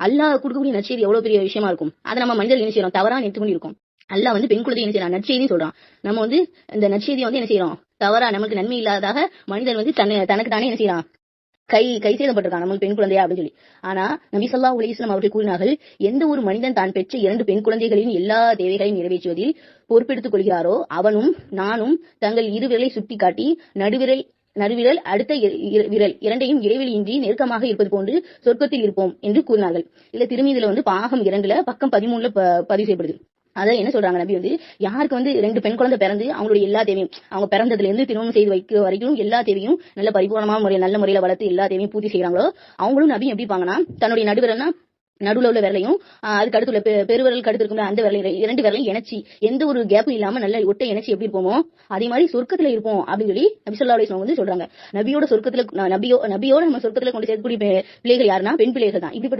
அல்லாஹ் கொடுக்கக்கூடிய நற்செய்தி எவ்வளவு பெரிய விஷயமா இருக்கும். அதை நம்ம மனிதர்கள் என்ன செய்யறோம், தவறா நினைத்து கொண்டு இருக்கோம். அல்லாஹ் வந்து பெண் குழந்தை என்ன செய்யறான், நற்செய்தின்னு சொல்றான். நம்ம வந்து இந்த நற்செய்தியை வந்து என்ன செய்யறோம், தவறா நமக்கு நன்மை இல்லாததாக மனிதன் வந்து தனக்கு தானே என்ன செய்யறான், கை செய்தப்பட்டிருக்கான் நமக்கு பெண் குழந்தையா அப்படின்னு சொல்லி. ஆனா நபி ஸல்லல்லாஹு அலைஹி வஸல்லம் அவர்கள் கூறினார்கள், எந்த ஒரு மனிதன் தான் பெற்ற 2 பெண் குழந்தைகளின் எல்லா தேவைகளையும் நிறைவேற்றுவதில் பொறுப்பெடுத்துக் கொள்கிறாரோ அவனும் நானும் தங்கள் இரு விரலை சுட்டி காட்டி நடுவிரல் அடுத்த விரல் இரண்டையும் இடைவெளியின்றி நெருக்கமாக இருப்பது போன்று சொர்க்கத்தில் இருப்போம் என்று கூறினார்கள். இல்ல திருமீதுல வந்து பாகம் 2 பக்கம் 13 பதிவு செய்யப்படுது. அத என்ன சொல்றாங்க நபி வந்து, யாருக்கு வந்து 2 பெண் குழந்தை பிறந்து அவங்களுடைய எல்லா தேவையும், அவங்க பிறந்ததுல இருந்து திருமணம் செய்து வைக்க வரைக்கும் எல்லா தேவையும் நல்ல பரிபூர்ணமான நல்ல முறையில வளர்த்து எல்லா தேவையும் பூர்த்தி செய்யறாங்களோ, அவங்களும் நபி எப்படி இருப்பாங்கன்னா, தன்னுடைய நடுவிரல்னா நடுவுல உள்ள விரலையும் அதுக்கு அடுத்து உள்ள பெருவிரலுக்கு அடுத்து இருக்கும்ல அந்த விரலையும் 2 விரலையும் இணைச்சி எந்த ஒரு கேப்பும் இல்லாம நல்ல ஒட்டை இணைச்சி எப்படி இருப்போமோ அதே மாதிரி சொர்க்கத்துல இருப்போம் அப்படின்னு சொல்லி நபி ஸல்லல்லாஹு அலைஹி வஸல்லம் வந்து சொல்றாங்க. நபியோட சொர்க்கத்துல நபியோட நம்ம சொர்க்கத்துல கொண்டு சேர்க்கக்கூடிய பிள்ளைகள் யாருன்னா பெண் பிள்ளைகள் தான். இப்படிப்பட்ட